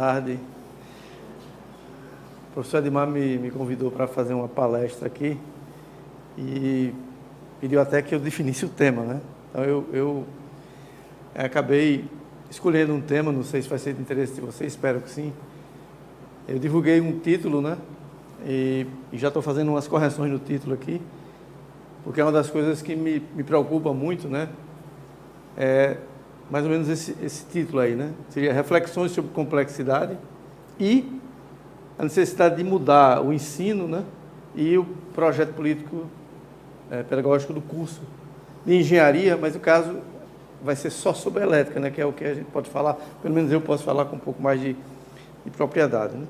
tarde. O professor Edmar me convidou para fazer uma palestra aqui e pediu até que eu definisse o tema, né? Então eu acabei escolhendo um tema, não sei se vai ser de interesse de vocês, espero que sim. Eu divulguei um título, né? E já estou fazendo umas correções no título aqui, porque é uma das coisas que me preocupa muito, né? É mais ou menos esse título aí, né? Seria Reflexões sobre Complexidade e a necessidade de mudar o ensino, né? E o projeto político pedagógico do curso de engenharia, mas no caso vai ser só sobre elétrica, né? Que é o que a gente pode falar, pelo menos eu posso falar com um pouco mais de propriedade, né?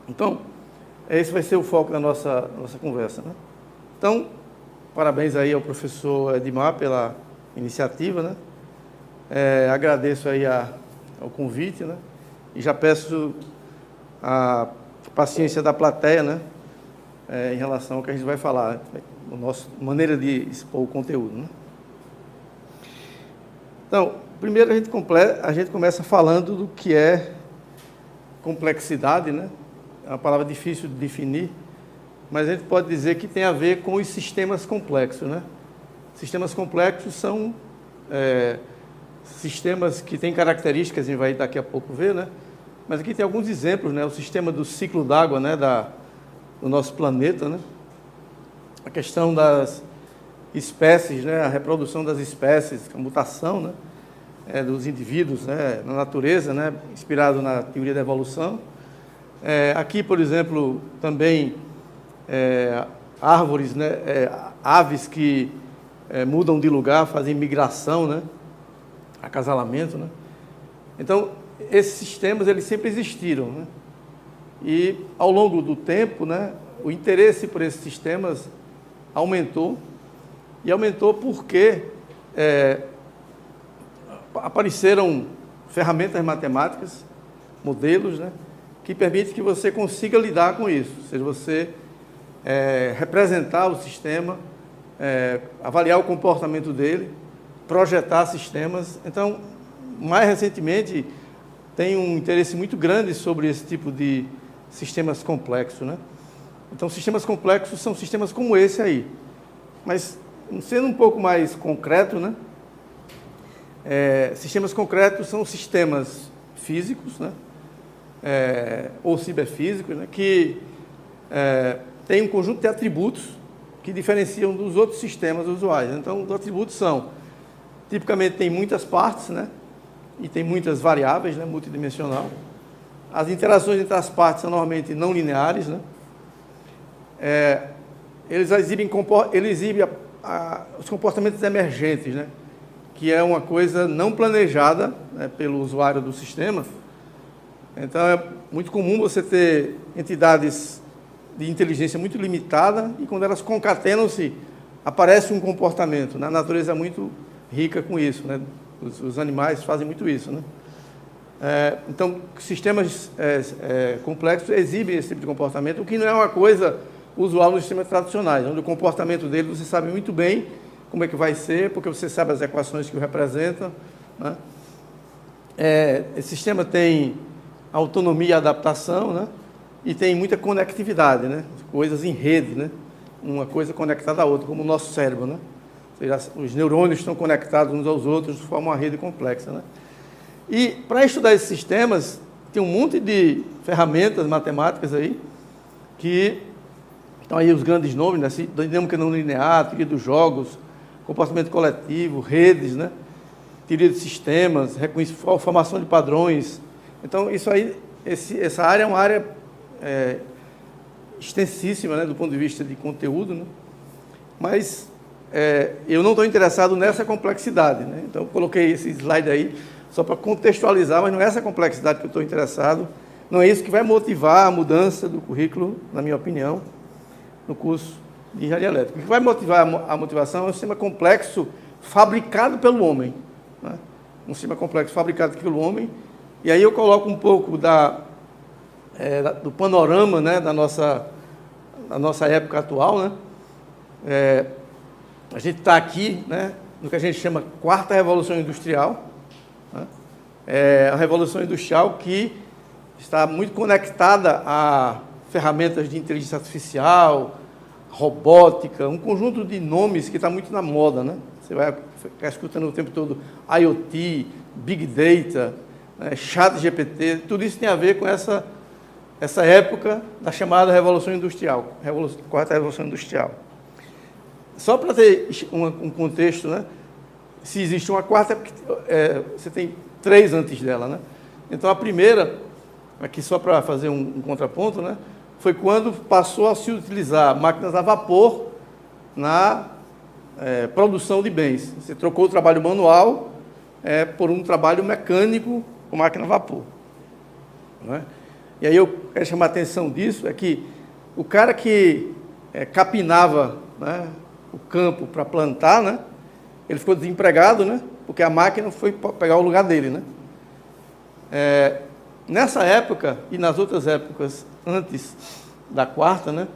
Então, esse vai ser o foco da nossa conversa, né? Então, parabéns aí ao professor Edmar pela iniciativa, né? Agradeço aí ao convite, né? E já peço a paciência da plateia, né? Em relação ao que a gente vai falar, a nossa maneira de expor o conteúdo, né? Então, primeiro a gente começa falando do que é complexidade, né? É uma palavra difícil de definir, mas a gente pode dizer que tem a ver com os sistemas complexos, né? Sistemas complexos são sistemas que têm características, a gente vai daqui a pouco ver, né? Mas aqui tem alguns exemplos, né? O sistema do ciclo d'água, né? Do nosso planeta, né? A questão das espécies, né? A reprodução das espécies, a mutação, né? Dos indivíduos, né? Na natureza, né? Inspirado na teoria da evolução. Aqui, por exemplo, também árvores, né? Aves que mudam de lugar, fazem migração, né? Acasalamento, né? Então, esses sistemas, eles sempre existiram, né? E, ao longo do tempo, né? O interesse por esses sistemas aumentou, e aumentou porque apareceram ferramentas matemáticas, modelos, né? Que permitem que você consiga lidar com isso, ou seja, você representar o sistema, avaliar o comportamento dele, projetar sistemas. Então, mais recentemente, tem um interesse muito grande sobre esse tipo de sistemas complexos, né? Então, sistemas complexos são sistemas como esse aí. Mas, sendo um pouco mais concreto, né? Sistemas concretos são sistemas físicos, né? Ou ciberfísicos, né? Que têm um conjunto de atributos que diferenciam dos outros sistemas usuais. Então, os atributos são, tipicamente, tem muitas partes, né? E tem muitas variáveis, né? Multidimensional. As interações entre as partes são normalmente não lineares, né? Eles exibem os comportamentos emergentes, né? Que é uma coisa não planejada, né? Pelo usuário do sistema. Então, é muito comum você ter entidades de inteligência muito limitada e, quando elas concatenam-se, aparece um comportamento, né? A natureza é muito rica com isso, né? Os animais fazem muito isso, né? Então, sistemas complexos exibem esse tipo de comportamento, o que não é uma coisa usual nos sistemas tradicionais, onde o comportamento dele você sabe muito bem como é que vai ser, porque você sabe as equações que o representam, né? Esse sistema tem autonomia e adaptação, né? E tem muita conectividade, né? Coisas em rede, né? Uma coisa conectada à outra, como o nosso cérebro, né? Os neurônios estão conectados uns aos outros, formam uma rede complexa, né? E, para estudar esses sistemas, tem um monte de ferramentas matemáticas aí, que estão aí os grandes nomes, né? Dinâmica não linear, teoria dos jogos, comportamento coletivo, redes, né? Teoria de sistemas, formação de padrões. Então, isso aí, essa área é uma área extensíssima, né? Do ponto de vista de conteúdo, né? Mas eu não estou interessado nessa complexidade, né? Então, eu coloquei esse slide aí só para contextualizar, mas não é essa complexidade que eu estou interessado. Não é isso que vai motivar a mudança do currículo, na minha opinião, no curso de engenharia elétrica. O que vai motivar a motivação é um sistema complexo fabricado pelo homem, né? Um sistema complexo fabricado pelo homem. E aí eu coloco um pouco do panorama, né, da nossa época atual, né? A gente está aqui, né, no que a gente chama quarta revolução industrial, né? A revolução industrial que está muito conectada a ferramentas de inteligência artificial, robótica, um conjunto de nomes que está muito na moda, né? Você vai ficar escutando o tempo todo IoT, Big Data, né, Chat GPT, tudo isso tem a ver com essa época da chamada Revolução Industrial, quarta Revolução Industrial. Só para ter um contexto, né? Se existe uma quarta, é porque você tem 3 antes dela, né? Então, a primeira, aqui só para fazer um contraponto, né? Foi quando passou a se utilizar máquinas a vapor na produção de bens. Você trocou o trabalho manual por um trabalho mecânico com máquina a vapor. Não é? E aí eu quero chamar a atenção disso, é que o cara que capinava, né, o campo para plantar, né, ele ficou desempregado, né, porque a máquina foi pegar o lugar dele. Né? Nessa época e nas outras épocas antes da quarta, né,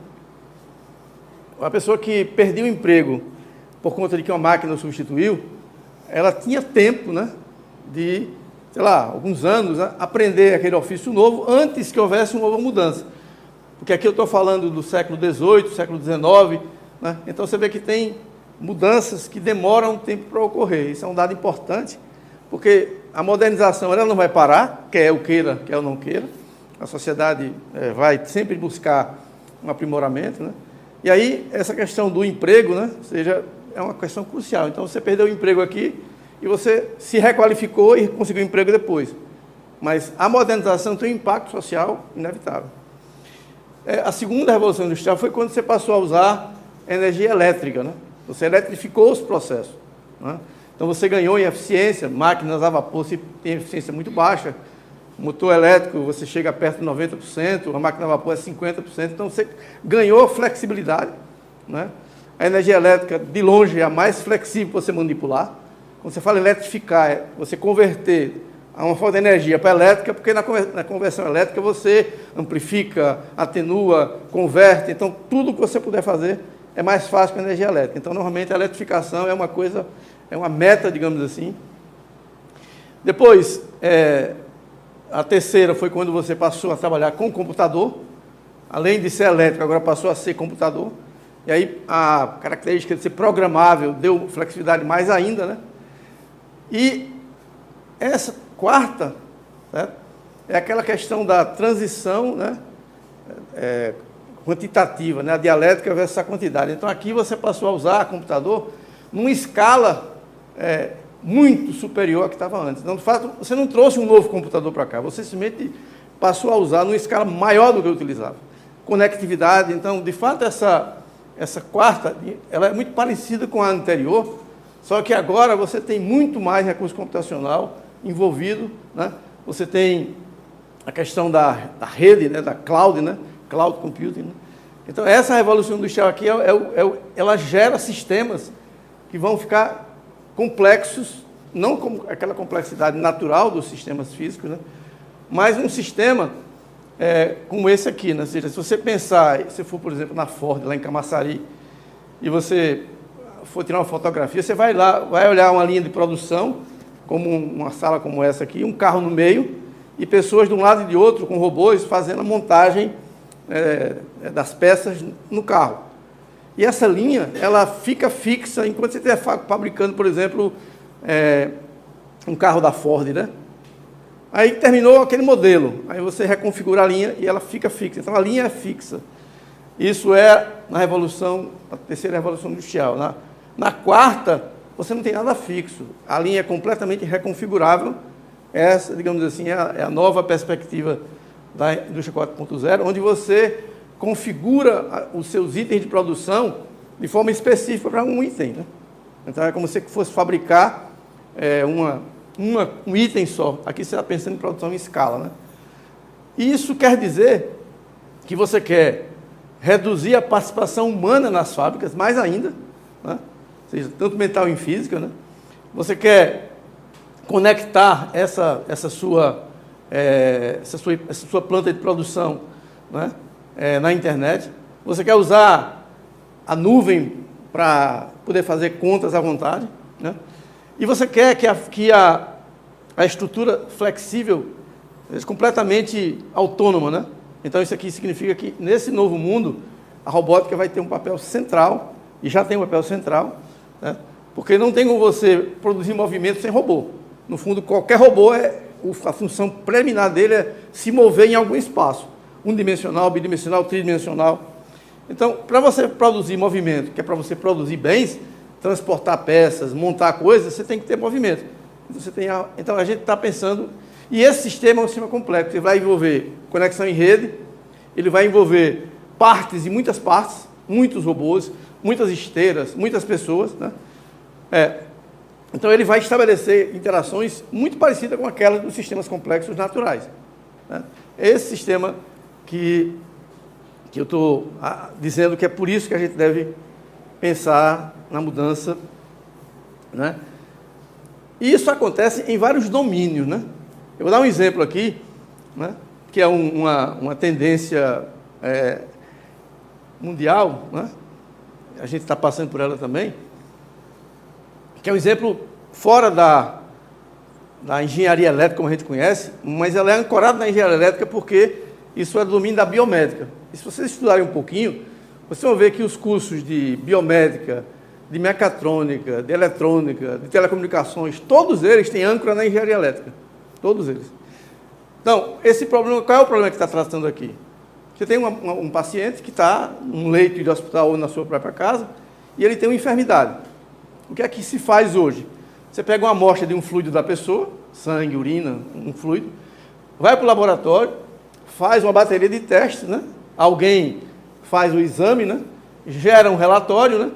a pessoa que perdeu o emprego por conta de que uma máquina o substituiu, ela tinha tempo, né, de, sei lá, alguns anos, né, aprender aquele ofício novo antes que houvesse uma nova mudança. Porque aqui eu estou falando do século XVIII, século XIX, né, então você vê que tem mudanças que demoram um tempo para ocorrer. Isso é um dado importante, porque a modernização ela não vai parar, quer eu queira, quer eu não queira. A sociedade vai sempre buscar um aprimoramento, né? E aí, essa questão do emprego, né, é uma questão crucial. Então, você perdeu o emprego aqui e você se requalificou e conseguiu um emprego depois. Mas a modernização tem um impacto social inevitável. A segunda revolução industrial foi quando você passou a usar energia elétrica, né? Você eletrificou os processos, né? Então, você ganhou em eficiência, máquinas a vapor você tem eficiência muito baixa, motor elétrico você chega perto de 90%, a máquina a vapor é 50%, então você ganhou flexibilidade, né? A energia elétrica, de longe, é a mais flexível para você manipular. Quando você fala eletrificar, é você converter a uma fonte de energia para elétrica, porque na conversão elétrica você amplifica, atenua, converte, então tudo que você puder fazer é mais fácil com a energia elétrica. Então, normalmente, a eletrificação é uma coisa, é uma meta, digamos assim. Depois, a terceira foi quando você passou a trabalhar com computador, além de ser elétrico, agora passou a ser computador. E aí a característica de ser programável deu flexibilidade mais ainda, né? E essa quarta, né, é aquela questão da transição, né, quantitativa, né, a dialética versus a quantidade. Então aqui você passou a usar computador numa escala muito superior à que estava antes. Então, de fato, você não trouxe um novo computador para cá, você simplesmente passou a usar numa escala maior do que eu utilizava. Conectividade, então, de fato, essa quarta, ela é muito parecida com a anterior, só que agora você tem muito mais recurso computacional envolvido, né? Você tem a questão da rede, né? Da cloud, né? Cloud computing, né? Então, essa revolução industrial aqui, ela gera sistemas que vão ficar complexos, não como aquela complexidade natural dos sistemas físicos, né? Mas um sistema como esse aqui, né? Ou seja, se você pensar, se for, por exemplo, na Ford, lá em Camaçari, e você for tirar uma fotografia, você vai lá, vai olhar uma linha de produção, como uma sala como essa aqui, um carro no meio, e pessoas de um lado e de outro, com robôs, fazendo a montagem das peças no carro. E essa linha, ela fica fixa enquanto você estiver fabricando, por exemplo, um carro da Ford, né? Aí terminou aquele modelo, aí você reconfigura a linha e ela fica fixa. Então, a linha é fixa. Isso é na terceira revolução industrial. Na quarta, você não tem nada fixo. A linha é completamente reconfigurável. Essa, digamos assim, é a nova perspectiva da indústria 4.0, onde você configura os seus itens de produção de forma específica para um item, né? Então, é como se fosse fabricar um item só. Aqui você está pensando em produção em escala, né? E isso quer dizer que você quer reduzir a participação humana nas fábricas, mais ainda, né? Ou seja, tanto mental e física, né? Você quer conectar essa sua planta de produção, né, na internet. Você quer usar a nuvem para poder fazer contas à vontade, né? E você quer que a estrutura flexível completamente autônoma, né? Então, isso aqui significa que, nesse novo mundo, a robótica vai ter um papel central, e já tem um papel central, né? Porque não tem como você produzir movimento sem robô. No fundo, qualquer robô, a função preliminar dele é se mover em algum espaço, unidimensional, bidimensional, tridimensional. Então, para você produzir movimento, que é para você produzir bens, transportar peças, montar coisas, você tem que ter movimento. Então, a gente está pensando... E esse sistema é um sistema complexo. Ele vai envolver conexão em rede, ele vai envolver partes e muitas partes, muitos robôs, muitas esteiras, muitas pessoas, né? Então, ele vai estabelecer interações muito parecidas com aquelas dos sistemas complexos naturais, né? Esse sistema que eu estou dizendo que é por isso que a gente deve pensar na mudança, né? E isso acontece em vários domínios, né? Eu vou dar um exemplo aqui, né? Que é uma tendência mundial, né? A gente está passando por ela também, que é um exemplo fora da engenharia elétrica, como a gente conhece, mas ela é ancorada na engenharia elétrica porque isso é do domínio da biomédica. E se vocês estudarem um pouquinho, vocês vão ver que os cursos de biomédica, de mecatrônica, de eletrônica, de telecomunicações, todos eles têm âncora na engenharia elétrica. Todos eles. Então, esse problema, qual é o problema que está tratando aqui? Você tem um paciente que está num leito de hospital ou na sua própria casa e ele tem uma enfermidade. O que é que se faz hoje? Você pega uma amostra de um fluido da pessoa, sangue, urina, um fluido, vai para o laboratório, faz uma bateria de testes, né? Alguém faz o exame, né? Gera um relatório, né?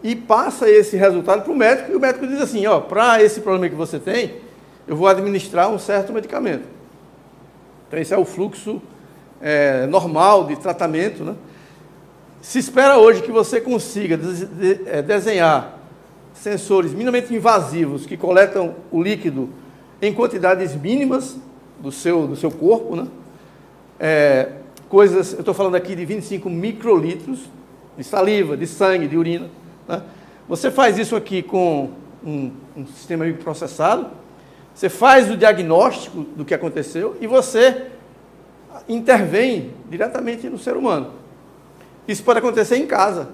E passa esse resultado para o médico, e o médico diz assim, ó, para esse problema que você tem, eu vou administrar um certo medicamento. Então, esse é o fluxo normal de tratamento, né? Se espera hoje que você consiga desenhar sensores minimamente invasivos que coletam o líquido em quantidades mínimas do seu corpo, né? Eu estou falando aqui de 25 microlitros de saliva, de sangue, de urina, né? Você faz isso aqui com um sistema microprocessado, você faz o diagnóstico do que aconteceu e você intervém diretamente no ser humano. Isso pode acontecer em casa.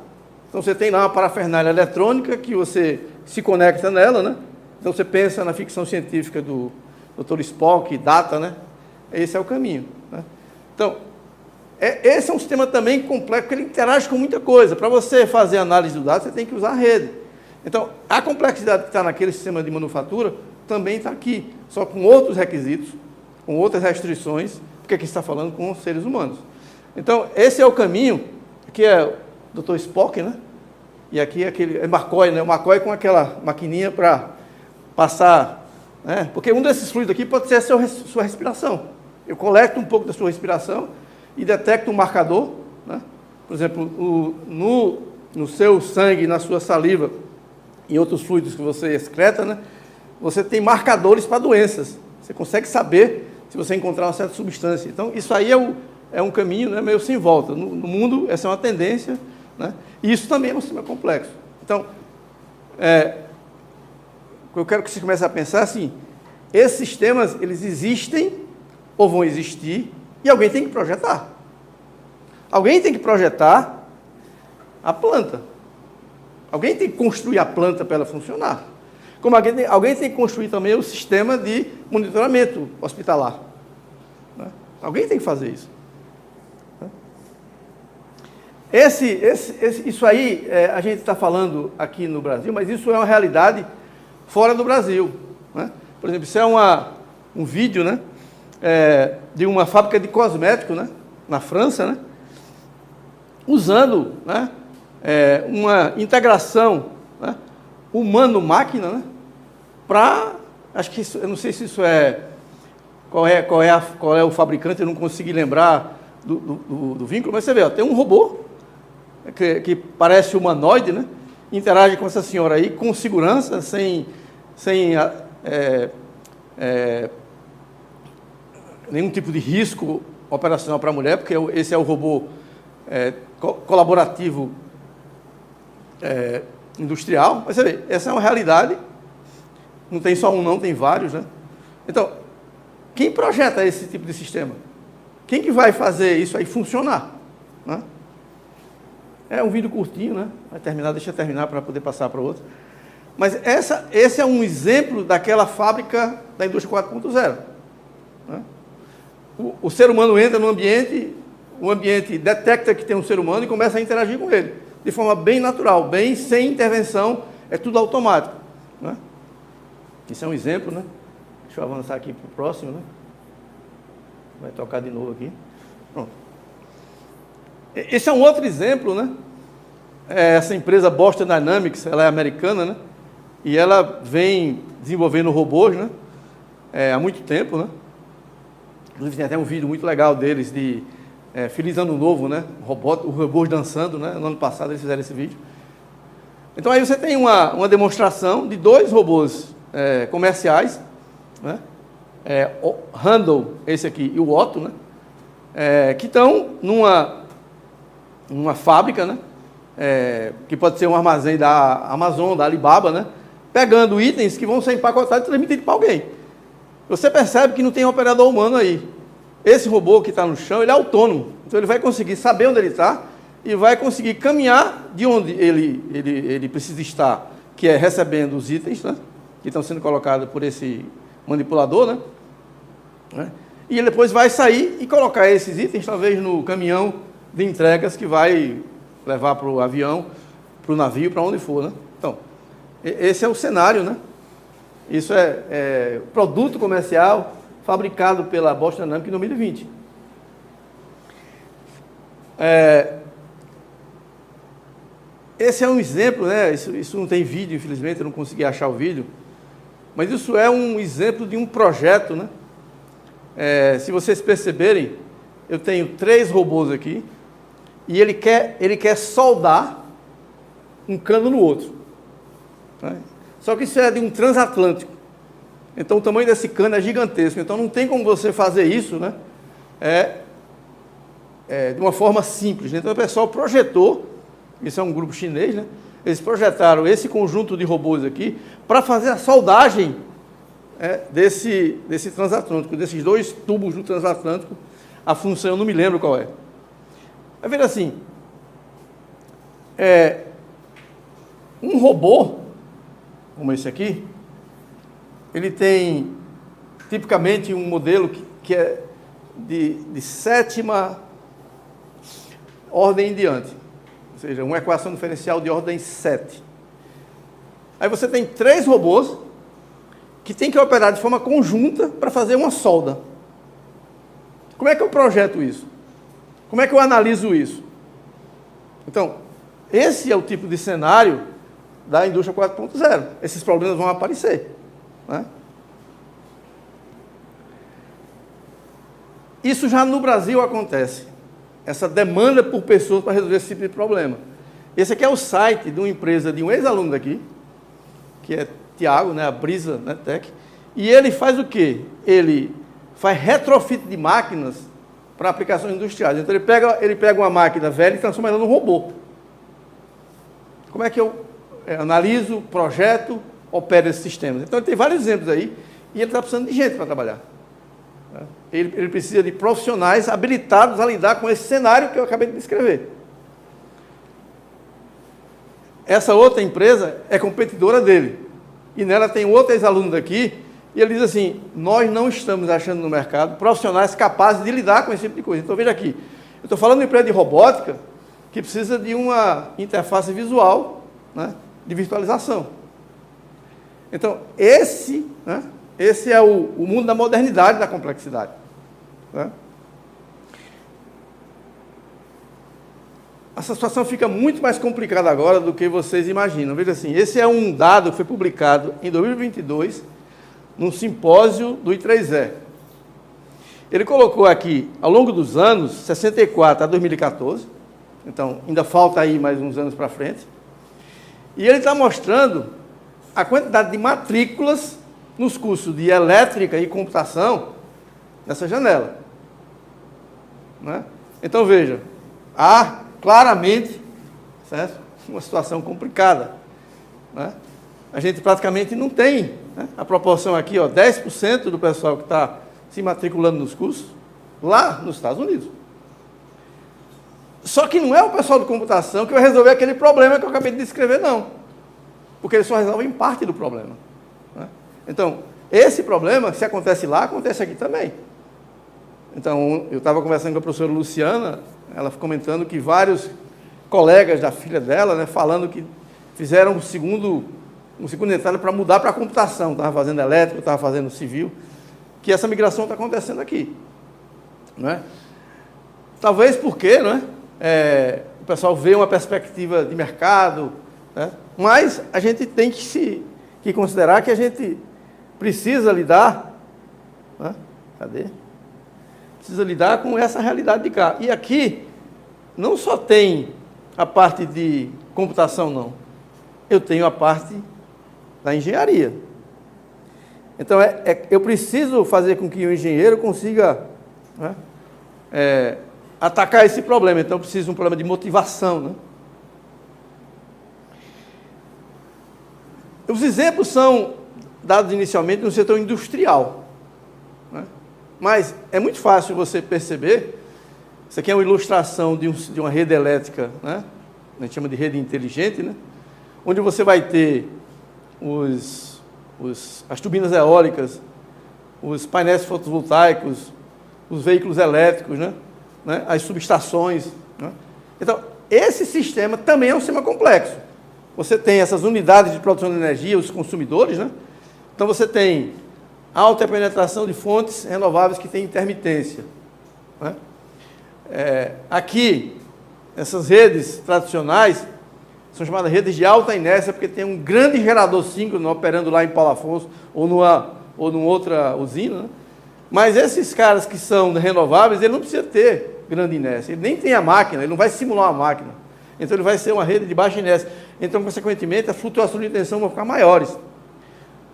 Então, você tem lá uma parafernália eletrônica que você se conecta nela, né? Então, você pensa na ficção científica do Dr. Spock, Data, né? Esse é o caminho, né? Então, esse é um sistema também complexo, porque ele interage com muita coisa. Para você fazer análise do dado, você tem que usar a rede. Então, a complexidade que está naquele sistema de manufatura também está aqui, só com outros requisitos, com outras restrições, porque aqui está falando com seres humanos. Então, esse é o caminho, que é o Dr. Spock, né? E aqui é McCoy, né? O McCoy com aquela maquininha para passar, né? Porque um desses fluidos aqui pode ser a sua respiração. Eu coleto um pouco da sua respiração e detecto um marcador, né? Por exemplo, no seu sangue, na sua saliva e outros fluidos que você excreta, né? Você tem marcadores para doenças. Você consegue saber se você encontrar uma certa substância. Então, isso aí é um caminho, né, meio sem volta. No mundo, essa é uma tendência, né? E isso também é um sistema complexo. Então, eu quero que você comece a pensar assim, esses sistemas, eles existem ou vão existir e alguém tem que projetar. Alguém tem que projetar a planta. Alguém tem que construir a planta para ela funcionar. Como alguém tem que construir também o sistema de monitoramento hospitalar, né? Alguém tem que fazer isso. Isso aí, a gente está falando aqui no Brasil, mas isso é uma realidade fora do Brasil, né? Por exemplo, isso é um vídeo, né, de uma fábrica de cosméticos, né, na França, né, usando, né, uma integração, né, humano-máquina, né, para, acho que isso, eu não sei se isso qual é o fabricante, eu não consegui lembrar do vínculo, mas você vê, ó, tem um robô que parece humanoide, né, interage com essa senhora aí com segurança, sem nenhum tipo de risco operacional para a mulher, porque esse é o robô colaborativo industrial. Mas você vê, essa é uma realidade. Não tem só um, não, tem vários, né? Então, Quem projeta esse tipo de sistema? Quem que vai fazer isso aí funcionar? Né? É um vídeo curtinho, né? Vai terminar, deixa eu terminar para poder passar para outro. Mas esse é um exemplo daquela fábrica da indústria 4.0. Né? O ser humano entra no ambiente, o ambiente detecta que tem um ser humano e começa a interagir com ele, de forma bem natural, bem sem intervenção, é tudo automático. Né? Isso é um exemplo, né? Deixa eu avançar aqui para o próximo, né? Vai tocar de novo aqui. Pronto. Esse é um outro exemplo, né? Essa empresa Boston Dynamics, ela é americana, né? E ela vem desenvolvendo robôs, né? Há muito tempo, né? Inclusive tem até um vídeo muito legal deles de Feliz Ano Novo, né? Os robôs dançando, né? No ano passado eles fizeram esse vídeo. Então aí você tem uma demonstração de 2 robôs comerciais, né? O Handle, esse aqui, e o Otto, né? Que estão numa fábrica, né? Que pode ser um armazém da Amazon, da Alibaba, né? Pegando itens que vão ser empacotados e transmitidos para alguém. Você percebe que não tem um operador humano aí. Esse robô que está no chão, ele é autônomo. Então ele vai conseguir saber onde ele está e vai conseguir caminhar de onde ele precisa estar, que é recebendo os itens, né? Que estão sendo colocados por esse manipulador, né? E ele depois vai sair e colocar esses itens, talvez no caminhão de entregas que vai levar para o avião, para o navio, para onde for, né? Então, esse é o cenário, né? Isso é produto comercial fabricado pela Boston Dynamics em 2020. Esse é um exemplo, né? Isso não tem vídeo, infelizmente, eu não consegui achar o vídeo. Mas isso é um exemplo de um projeto, né? Se vocês perceberem, eu tenho 3 robôs aqui e ele quer soldar um cano no outro. Né? Só que isso é de um transatlântico. Então o tamanho desse cano é gigantesco. Então não tem como você fazer isso, né? De uma forma simples. Então o pessoal projetou, isso é um grupo chinês, né? Eles projetaram esse conjunto de robôs aqui para fazer a soldagem desse transatlântico, desses 2 tubos do transatlântico. A função eu não me lembro qual é. Vai ver assim, um robô, como esse aqui, ele tem tipicamente um modelo que é de 7ª ordem em diante. Ou seja, uma equação diferencial de ordem 7. Aí você tem 3 robôs que tem que operar de forma conjunta para fazer uma solda. Como é que eu projeto isso? Como é que eu analiso isso? Então, esse é o tipo de cenário da indústria 4.0. Esses problemas vão aparecer. Né? Isso já no Brasil acontece. Essa demanda por pessoas para resolver esse tipo de problema. Esse aqui é o site de uma empresa, de um ex-aluno daqui, que é Tiago, né, a Brisa, né, Tech, e ele faz o quê? Ele faz retrofit de máquinas para aplicações industriais. Então ele pega uma máquina velha e transforma ela num robô. Como é que eu analiso, projeto, opero esses sistemas? Então ele tem vários exemplos aí, e ele está precisando de gente para trabalhar. Ele precisa de profissionais habilitados a lidar com esse cenário que eu acabei de descrever. Essa outra empresa é competidora dele. E nela tem outro ex-aluno daqui, e ele diz assim, nós não estamos achando no mercado profissionais capazes de lidar com esse tipo de coisa. Então veja aqui, eu estou falando de uma empresa de robótica que precisa de uma interface visual, né, de virtualização. Então esse é o mundo da modernidade, da complexidade. Né? Essa situação fica muito mais complicada agora do que vocês imaginam. Veja assim, esse é um dado que foi publicado em 2022, num simpósio do I3E. Ele colocou aqui, ao longo dos anos, 64 a 2014, então ainda falta aí mais uns anos para frente, e ele está mostrando a quantidade de matrículas nos cursos de elétrica e computação nessa janela. Né? Então veja, há claramente, certo? Uma situação complicada. Né? A gente praticamente não tem, né? A proporção aqui, 10% do pessoal que está se matriculando nos cursos lá nos Estados Unidos. Só que não é o pessoal de computação que vai resolver aquele problema que eu acabei de descrever, não. Porque eles só resolvem parte do problema, né? Então, esse problema, se acontece lá, acontece aqui também. Então, eu estava conversando com a professora Luciana, ela comentando que vários colegas da filha dela, né, falando que fizeram um segundo entrada para mudar para a computação. Estava fazendo elétrico, estava fazendo civil, que essa migração está acontecendo aqui, não é? Talvez porque, não é? O pessoal vê uma perspectiva de mercado, né? Mas a gente tem que considerar que a gente precisa lidar, né? Cadê? Precisa lidar com essa realidade de cá. E aqui não só tem a parte de computação, não. Eu tenho a parte da engenharia. Então, eu preciso fazer com que o engenheiro consiga, né, atacar esse problema. Então, eu preciso de um problema de motivação, né? Os exemplos são dados inicialmente no setor industrial, né? Mas é muito fácil você perceber. Isso aqui é uma ilustração de uma rede elétrica, né? A gente chama de rede inteligente, né? Onde você vai ter as turbinas eólicas, os painéis fotovoltaicos, os veículos elétricos, né? As subestações, né? Então, esse sistema também é um sistema complexo. Você tem essas unidades de produção de energia, os consumidores, né? Então, você tem alta penetração de fontes renováveis que têm intermitência, né? Aqui, essas redes tradicionais são chamadas redes de alta inércia, porque tem um grande gerador síncrono operando lá em Paulo Afonso ou numa outra usina, né? Mas esses caras que são renováveis, ele não precisa ter grande inércia, ele nem tem a máquina, ele não vai simular uma máquina. Então, ele vai ser uma rede de baixa inércia. Então, consequentemente, as flutuações de tensão vão ficar maiores,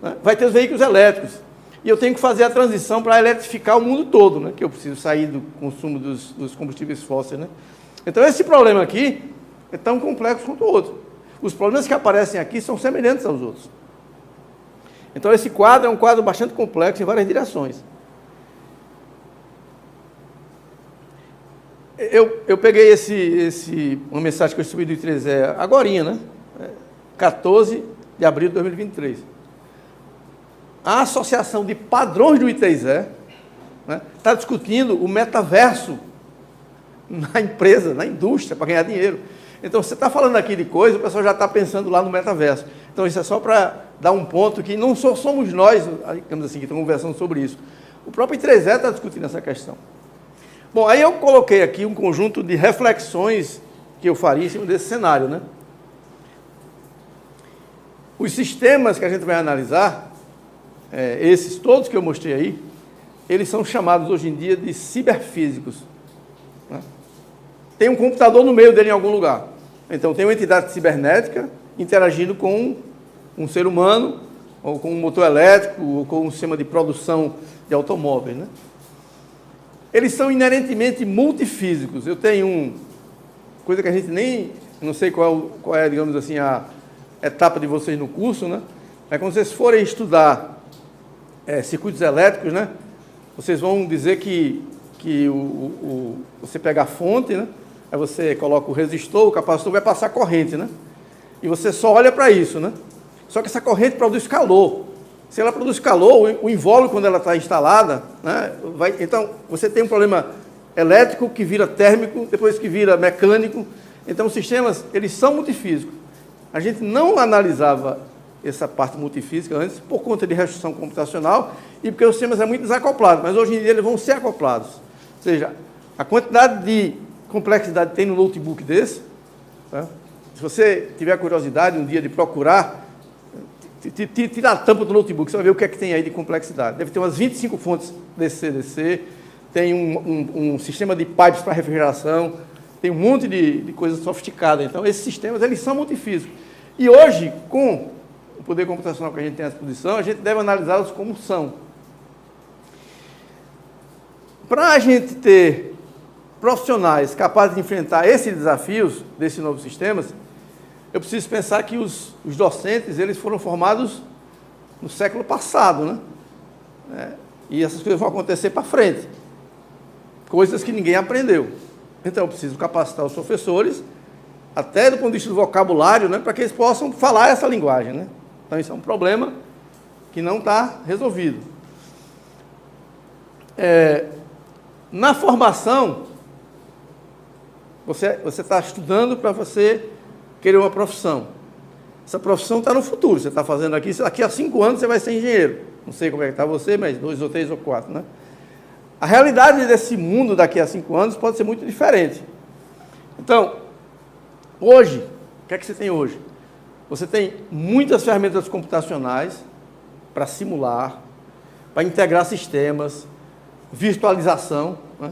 né? Vai ter os veículos elétricos. E eu tenho que fazer a transição para eletrificar o mundo todo, né? Que eu preciso sair do consumo dos combustíveis fósseis, né? Então, esse problema aqui é tão complexo quanto o outro. Os problemas que aparecem aqui são semelhantes aos outros. Então, esse quadro é um quadro bastante complexo em várias direções. Eu peguei uma mensagem que eu recebi do I3E agorinha, né? 14 de abril de 2023. A Associação de Padrões do I3E, né, está discutindo o metaverso na empresa, na indústria, para ganhar dinheiro. Então, você está falando aqui de coisa, o pessoal já está pensando lá no metaverso. Então, isso é só para dar um ponto que não só somos nós, digamos assim, que estamos conversando sobre isso. O próprio I3E está discutindo essa questão. Bom, aí eu coloquei aqui um conjunto de reflexões que eu faria em cima desse cenário, né? Os sistemas que a gente vai analisar, esses todos que eu mostrei aí, eles são chamados hoje em dia de ciberfísicos, né? Tem um computador no meio dele em algum lugar. Então, tem uma entidade cibernética interagindo com um ser humano, ou com um motor elétrico, ou com um sistema de produção de automóveis, né? Eles são inerentemente multifísicos. Eu tenho coisa que a gente nem, não sei qual é, digamos assim, a etapa de vocês no curso, né? É quando vocês forem estudar circuitos elétricos, né? Vocês vão dizer que você pega a fonte, né? Aí você coloca o resistor, o capacitor, vai passar corrente, né? E você só olha para isso, né? Só que essa corrente produz calor. Se ela produz calor, o invólucro, quando ela está instalada, né, então, você tem um problema elétrico que vira térmico, depois que vira mecânico. Então, os sistemas, eles são multifísicos. A gente não analisava essa parte multifísica antes por conta de restrição computacional e porque os sistemas são muito desacoplados, mas hoje em dia eles vão ser acoplados. Ou seja, a quantidade de complexidade que tem no notebook desse, tá? Se você tiver curiosidade um dia de procurar, tira a tampa do notebook, você vai ver o que é que tem aí de complexidade. Deve ter umas 25 fontes DC, tem um sistema de pipes para refrigeração, tem um monte de coisas sofisticadas. Então, esses sistemas, eles são multifísicos. E hoje, com o poder computacional que a gente tem à disposição, a gente deve analisá-los como são. Para a gente ter profissionais capazes de enfrentar esses desafios desses novos sistemas, eu preciso pensar que os docentes, eles foram formados no século passado, né? E essas coisas vão acontecer para frente. Coisas que ninguém aprendeu. Então, eu preciso capacitar os professores, até do ponto de vista do vocabulário, né, para que eles possam falar essa linguagem, né? Então, isso é um problema que não está resolvido. Na formação, você está estudando para você querer uma profissão. Essa profissão está no futuro, você está fazendo aqui, daqui a 5 anos você vai ser engenheiro. Não sei como é que está você, mas 2 ou 3 ou 4, né? A realidade desse mundo daqui a 5 anos pode ser muito diferente. Então, hoje, o que é que você tem hoje? Você tem muitas ferramentas computacionais para simular, para integrar sistemas, virtualização, né?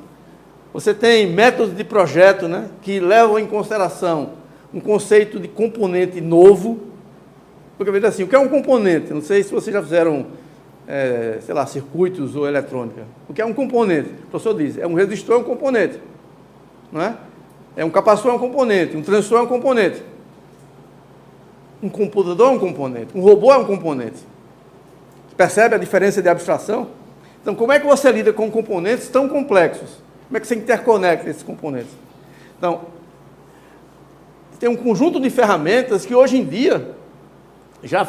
Você tem métodos de projeto, né, que levam em consideração um conceito de componente novo. Porque, veja assim, o que é um componente? Não sei se vocês já fizeram, sei lá, circuitos ou eletrônica. O que é um componente? O professor diz, um resistor é um componente. Não é? Um capacitor é um componente, um transistor é um componente. Um computador é um componente, um robô é um componente. Percebe a diferença de abstração? Então, como é que você lida com componentes tão complexos? Como é que você interconecta esses componentes? Então, tem um conjunto de ferramentas que hoje em dia já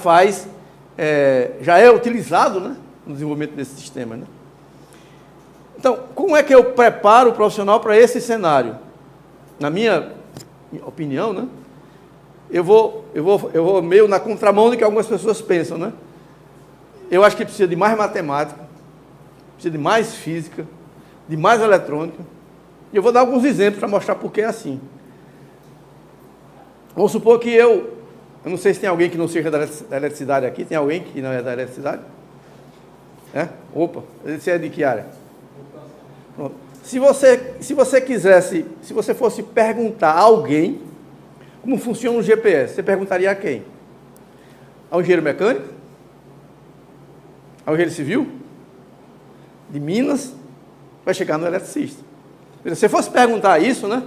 é utilizado, né, no desenvolvimento desse sistema, né? Então, como é que eu preparo o profissional para esse cenário? Na minha opinião, né, eu vou meio na contramão do que algumas pessoas pensam, né? Eu acho que precisa de mais matemática, precisa de mais física, de mais eletrônica. E eu vou dar alguns exemplos para mostrar por que é assim. Vamos supor que eu não sei se tem alguém que não seja da eletricidade aqui. Tem alguém que não é da eletricidade? Opa, você é de que área? Pronto. Se você fosse perguntar a alguém como funciona um GPS, você perguntaria a quem? Ao engenheiro mecânico? Ao engenheiro civil? De Minas? Vai chegar no eletricista. Se você fosse perguntar isso, né,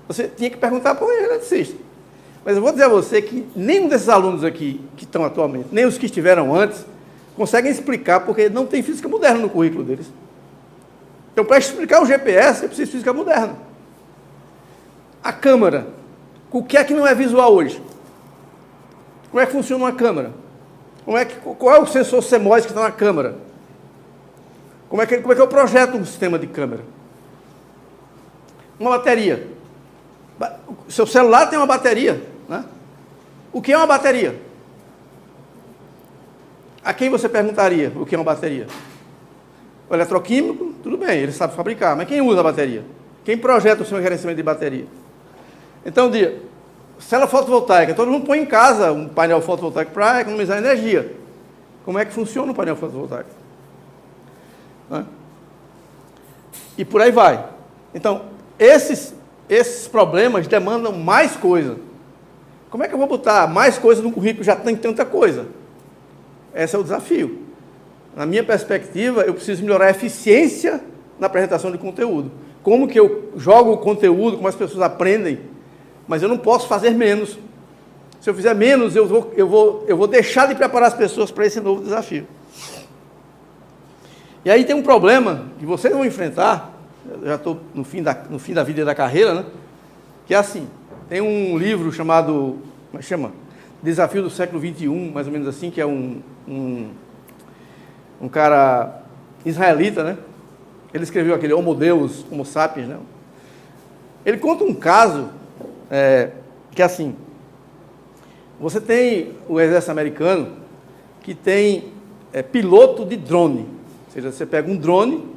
você tinha que perguntar para o eletricista. Mas eu vou dizer a você que nenhum desses alunos aqui que estão atualmente, nem os que estiveram antes, conseguem explicar porque não tem física moderna no currículo deles. Então, para explicar o GPS, eu preciso de física moderna. A câmera. O que é que não é visual hoje? Como é que funciona uma câmera? Qual é o sensor CMOS que está na câmera? Como é que eu projeto um sistema de câmera? Uma bateria. O seu celular tem uma bateria, né? O que é uma bateria? A quem você perguntaria o que é uma bateria? O eletroquímico, tudo bem, ele sabe fabricar, mas quem usa a bateria? Quem projeta o seu gerenciamento de bateria? Então, célula fotovoltaica, todo mundo põe em casa um painel fotovoltaico para economizar energia. Como é que funciona o painel fotovoltaico? E por aí vai. Então, esses problemas demandam mais coisa. Como é que eu vou botar mais coisa no currículo? Já tem tanta coisa. Esse é o desafio. Na minha perspectiva, eu preciso melhorar a eficiência na apresentação de conteúdo. Como que eu jogo o conteúdo, como as pessoas aprendem, mas eu não posso fazer menos. Se eu fizer menos, eu vou deixar de preparar as pessoas para esse novo desafio. E aí tem um problema que vocês vão enfrentar, eu já estou no fim da vida e da carreira, né? Que é assim, tem um livro chamado, como é que chama? Desafio do século XXI, mais ou menos assim, que é um cara israelita, né? Ele escreveu aquele Homo Deus, Homo Sapiens, né? Ele conta um caso, que é assim, você tem o exército americano que tem piloto de drone, ou seja, você pega um drone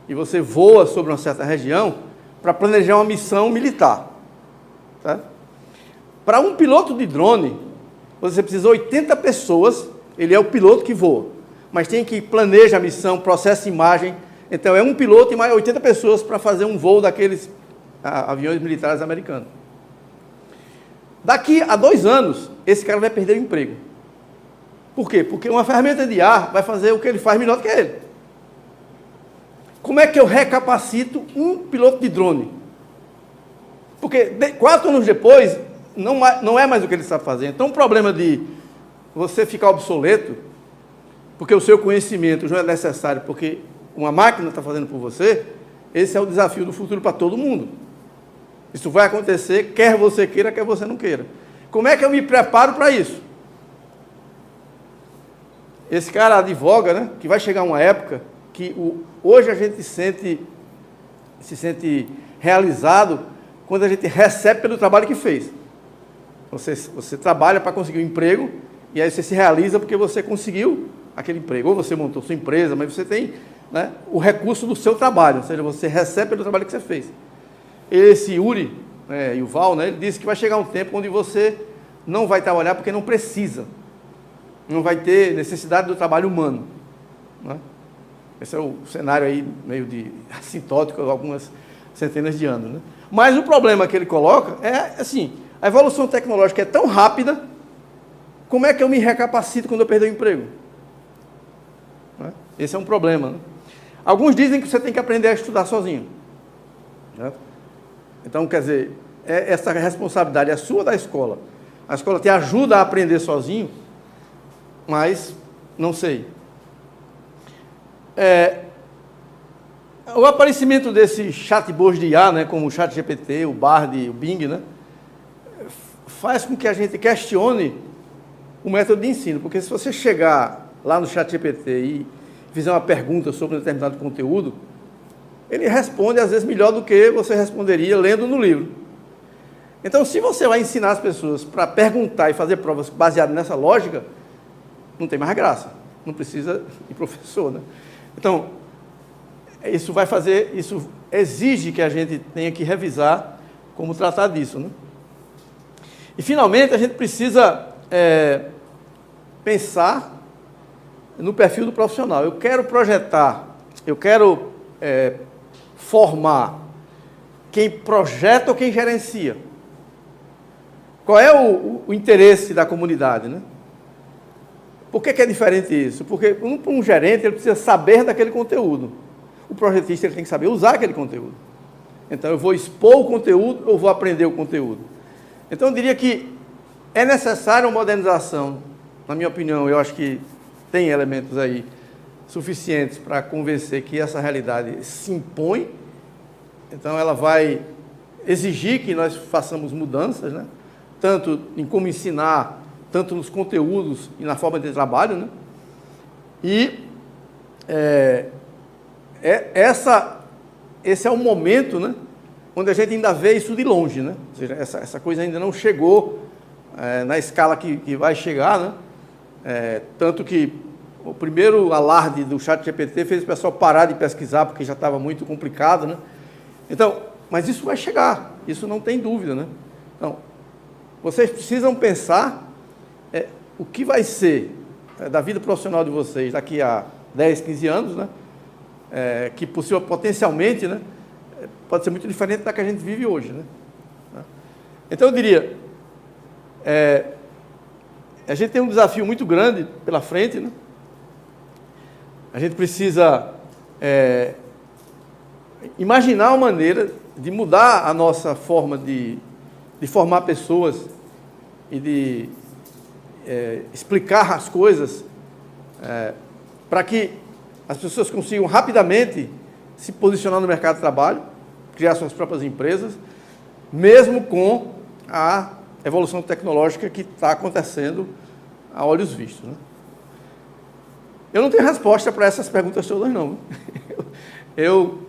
e você voa sobre uma certa região para planejar uma missão militar. Tá? Para um piloto de drone, você precisa de 80 pessoas, ele é o piloto que voa, mas tem que planejar a missão, processa imagem, então é um piloto e mais 80 pessoas para fazer um voo daqueles aviões militares americanos. Daqui a 2 anos, esse cara vai perder o emprego. Por quê? Porque uma ferramenta de ar vai fazer o que ele faz melhor do que ele. Como é que eu recapacito um piloto de drone? Porque 4 anos depois, não é mais o que ele sabe fazer. Então, o problema de você ficar obsoleto, porque o seu conhecimento não é necessário, porque uma máquina está fazendo por você, esse é o desafio do futuro para todo mundo. Isso vai acontecer, quer você queira, quer você não queira. Como é que eu me preparo para isso? Esse cara advoga, né, que vai chegar uma época que hoje a gente se sente realizado quando a gente recebe pelo trabalho que fez. Você trabalha para conseguir um emprego e aí você se realiza porque você conseguiu aquele emprego. Ou você montou sua empresa, mas você tem, né, o recurso do seu trabalho, ou seja, você recebe pelo trabalho que você fez. Esse Yuri, Yuval, né, ele disse que vai chegar um tempo onde você não vai trabalhar porque não precisa. Não vai ter necessidade do trabalho humano. Né? Esse é o cenário aí meio de assintótico, algumas centenas de anos. Né? Mas o problema que ele coloca é assim, a evolução tecnológica é tão rápida, como é que eu me recapacito quando eu perder o emprego? Né? Esse é um problema. Né? Alguns dizem que você tem que aprender a estudar sozinho. Né? Então, quer dizer, essa responsabilidade é sua da escola. A escola te ajuda a aprender sozinho, mas não sei. O aparecimento desses chatbots de IA, né, como o ChatGPT, o Bard, o Bing, né, faz com que a gente questione o método de ensino, porque se você chegar lá no ChatGPT e fizer uma pergunta sobre um determinado conteúdo, ele responde às vezes melhor do que você responderia lendo no livro. Então, se você vai ensinar as pessoas para perguntar e fazer provas baseadas nessa lógica, não tem mais graça, não precisa de professor, né? Então, isso exige que a gente tenha que revisar como tratar disso, né? E, finalmente, a gente precisa pensar no perfil do profissional. Eu quero projetar, eu quero formar quem projeta ou quem gerencia. Qual é o interesse da comunidade, né? Por que é diferente isso? Porque um gerente ele precisa saber daquele conteúdo. O projetista ele tem que saber usar aquele conteúdo. Então, eu vou expor o conteúdo ou vou aprender o conteúdo. Então, eu diria que é necessária uma modernização. Na minha opinião, eu acho que tem elementos aí suficientes para convencer que essa realidade se impõe. Então, ela vai exigir que nós façamos mudanças, né? Tanto em como ensinar, tanto nos conteúdos e na forma de trabalho, né? E esse é o momento, né, onde a gente ainda vê isso de longe, né? Ou seja, essa coisa ainda não chegou na escala que vai chegar, né? Tanto que o primeiro alarde do ChatGPT fez o pessoal parar de pesquisar, porque já estava muito complicado, né? Então, mas isso vai chegar, isso não tem dúvida, né? Então, vocês precisam pensar o que vai ser da vida profissional de vocês daqui a 10, 15 anos, né? Que potencialmente, né, pode ser muito diferente da que a gente vive hoje, né? Então, eu diria, a gente tem um desafio muito grande pela frente, né? A gente precisa imaginar uma maneira de mudar a nossa forma de formar pessoas e de explicar as coisas para que as pessoas consigam rapidamente se posicionar no mercado de trabalho, criar suas próprias empresas, mesmo com a evolução tecnológica que está acontecendo a olhos vistos, né? Eu não tenho resposta para essas perguntas todas, não. Eu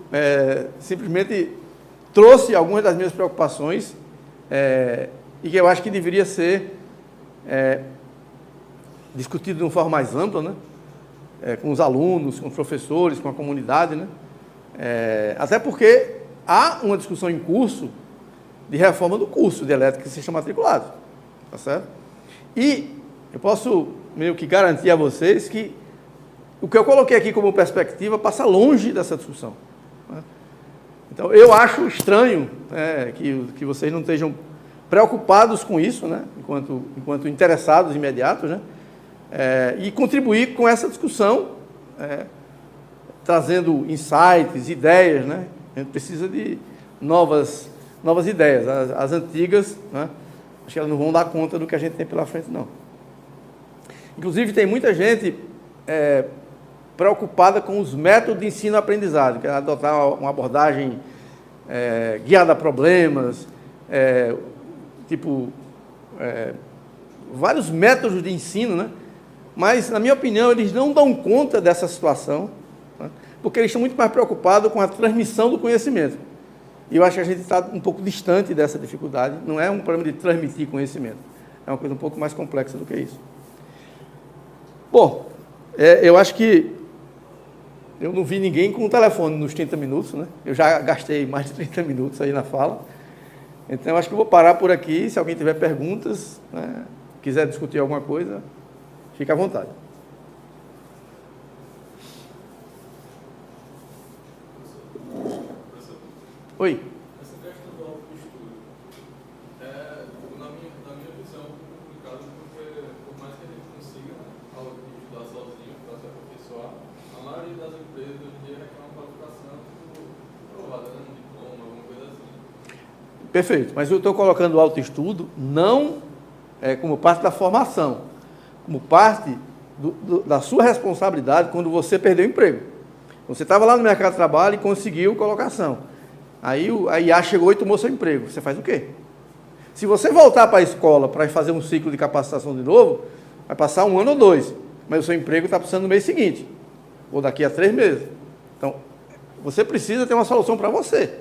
simplesmente trouxe algumas das minhas preocupações e que eu acho que deveria ser discutido de uma forma mais ampla, né? Com os alunos, com os professores, com a comunidade, né? Até porque há uma discussão em curso de reforma do curso de elétrica que seja matriculado, tá certo? E eu posso meio que garantir a vocês que o que eu coloquei aqui como perspectiva passa longe dessa discussão, né? Então, eu acho estranho que vocês não estejam preocupados com isso, né? Enquanto interessados imediatos, né? E contribuir com essa discussão, trazendo insights, ideias, né? A gente precisa de novas ideias. As antigas, né, acho que elas não vão dar conta do que a gente tem pela frente, não. Inclusive, tem muita gente preocupada com os métodos de ensino-aprendizagem, que é adotar uma abordagem guiada a problemas, vários métodos de ensino, né? Mas, na minha opinião, eles não dão conta dessa situação, né? Porque eles estão muito mais preocupados com a transmissão do conhecimento. E eu acho que a gente está um pouco distante dessa dificuldade. Não é um problema de transmitir conhecimento. É uma coisa um pouco mais complexa do que isso. Bom, eu acho que eu não vi ninguém com o telefone nos 30 minutos, né? Eu já gastei mais de 30 minutos aí na fala. Então, eu acho que eu vou parar por aqui. Se alguém tiver perguntas, né, quiser discutir alguma coisa, fique à vontade. Oi. Essa questão do autoestudo, na minha visão, é um pouco complicado, porque por mais que a gente consiga estudar sozinho para se aperfeiçoar, a maioria das empresas hoje em dia requer uma qualificação provada, né? Um diploma, alguma coisa assim. Perfeito, mas eu estou colocando o autoestudo não como parte da formação, como parte da sua responsabilidade quando você perdeu o emprego. Você estava lá no mercado de trabalho e conseguiu colocação. Aí a IA chegou e tomou seu emprego. Você faz o quê? Se você voltar para a escola para fazer um ciclo de capacitação de novo, vai passar 1 ano ou 2, mas o seu emprego está precisando no mês seguinte, ou daqui a 3 meses. Então, você precisa ter uma solução para você.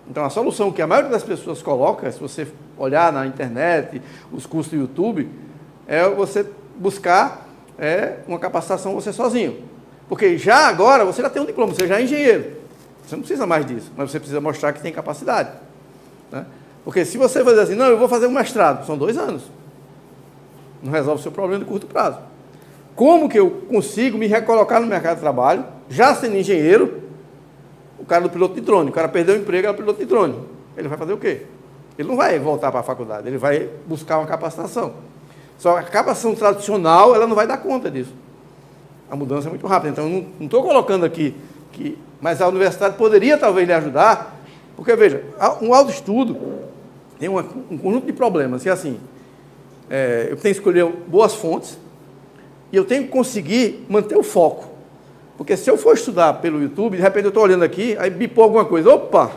Então, a solução que a maioria das pessoas coloca, se você olhar na internet, os cursos do YouTube, é você buscar uma capacitação você sozinho. Porque já agora, você já tem um diploma, você já é engenheiro. Você não precisa mais disso, mas você precisa mostrar que tem capacidade, né? Porque se você fazer assim, não, eu vou fazer um mestrado, são 2 anos. Não resolve o seu problema de curto prazo. Como que eu consigo me recolocar no mercado de trabalho, já sendo engenheiro, o cara do piloto de drone, o cara perdeu o emprego, é o piloto de drone. Ele vai fazer o quê? Ele não vai voltar para a faculdade, ele vai buscar uma capacitação. Só que a capacitação tradicional, ela não vai dar conta disso. A mudança é muito rápida. Então, eu não estou colocando aqui mas a universidade poderia talvez lhe ajudar, porque, veja, um autoestudo tem um conjunto de problemas, que é assim, eu tenho que escolher boas fontes e eu tenho que conseguir manter o foco. Porque se eu for estudar pelo YouTube, de repente eu estou olhando aqui, aí bipou alguma coisa, opa,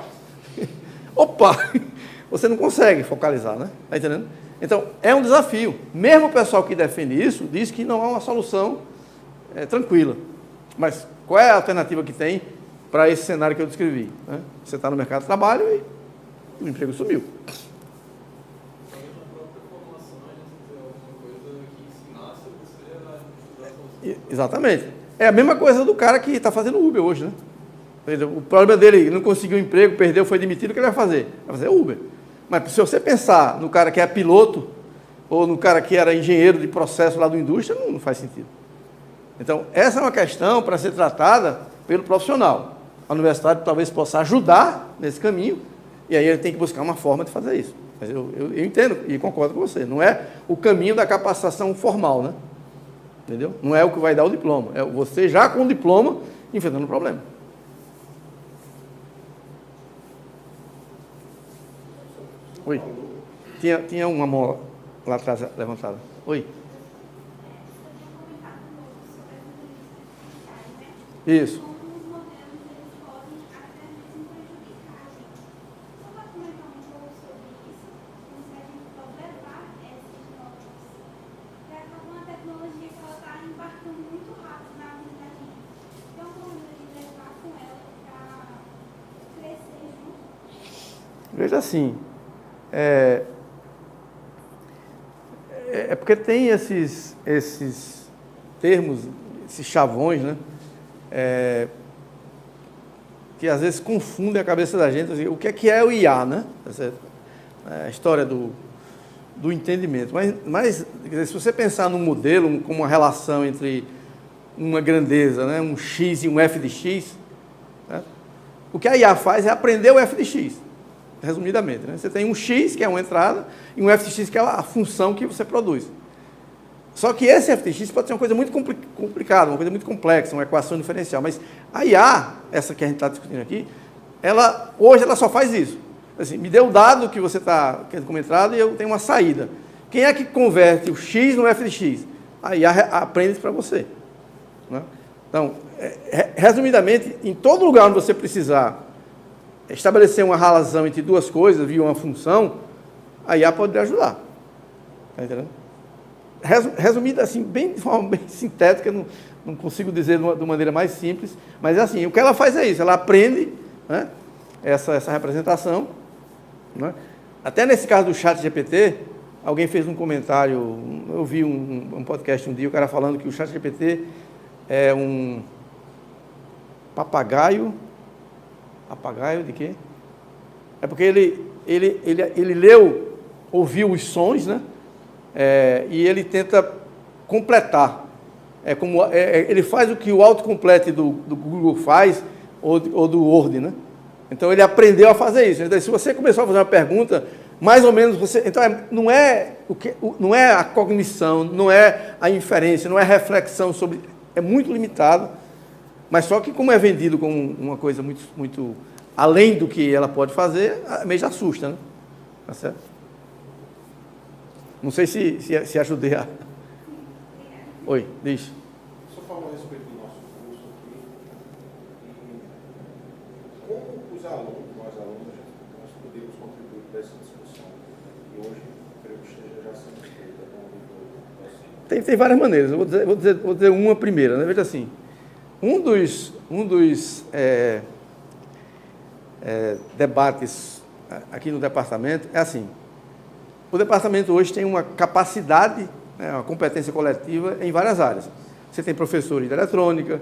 você não consegue focalizar, né? Está entendendo? Então, é um desafio. Mesmo o pessoal que defende isso, diz que não há uma solução tranquila. Mas qual é a alternativa que tem para esse cenário que eu descrevi, né? Você está no mercado de trabalho e o emprego sumiu. Talvez na própria formação a gente ter alguma coisa que ensinasse você a estudar sozinho. Exatamente. É a mesma coisa do cara que está fazendo Uber hoje, né? O problema dele, ele não conseguiu um emprego, perdeu, foi demitido, o que ele vai fazer? Vai fazer Uber. Mas se você pensar no cara que é piloto, ou no cara que era engenheiro de processo lá do indústria, não faz sentido. Então, essa é uma questão para ser tratada pelo profissional. A universidade talvez possa ajudar nesse caminho, e aí ele tem que buscar uma forma de fazer isso. Mas eu entendo e concordo com você. Não é o caminho da capacitação formal, né? Entendeu? Não é o que vai dar o diploma. É você já com o diploma enfrentando o problema. Oi. Tinha uma mão lá atrás levantada. Oi. Isso. Veja assim, é porque tem esses termos, esses chavões, né? Que às vezes confundem a cabeça da gente. Assim, o que é o IA, né? A história do entendimento. Mas se você pensar num modelo, como uma relação entre uma grandeza, né? Um x e um f de x, né? O que a IA faz é aprender o f de x. Resumidamente, né? Você tem um x, que é uma entrada, e um f de x, que é a função que você produz. Só que esse f de x pode ser uma coisa muito complicada, uma coisa muito complexa, uma equação diferencial. Mas a IA, essa que a gente está discutindo aqui, hoje ela só faz isso. Assim, me dê o dado que você está querendo como entrada e eu tenho uma saída. Quem é que converte o x no f de x? A IA aprende isso para você, né? Então, resumidamente, em todo lugar onde você precisar estabelecer uma relação entre duas coisas, via uma função, a IA pode lhe ajudar. Está entendendo? Resumido assim, de forma bem sintética, não consigo dizer de uma maneira mais simples, mas é assim, o que ela faz é isso, ela aprende, né, essa representação, né? Até nesse caso do ChatGPT, alguém fez um comentário, eu vi um podcast um dia, o cara falando que o ChatGPT é um papagaio de quê? É porque ele leu, ouviu os sons, né? E ele tenta completar. Ele faz o que o autocomplete do Google faz, ou do Word, né? Então, ele aprendeu a fazer isso. Então, se você começou a fazer uma pergunta, mais ou menos você... Então, não é a cognição, não é a inferência, não é a reflexão sobre... É muito limitado, mas só que como é vendido como uma coisa muito, muito além do que ela pode fazer, meio já assusta, né? Tá certo? Não sei se ajudei a... Oi, diz. Só falou a respeito do nosso curso aqui. E como os alunos, nós podemos contribuir para essa discussão que hoje, creio que esteja já sendo feita com o docente? Tem várias maneiras. Eu vou dizer uma primeira, né? Veja assim, um dos debates aqui no departamento é assim: o departamento hoje tem uma capacidade, uma competência coletiva em várias áreas. Você tem professores de eletrônica,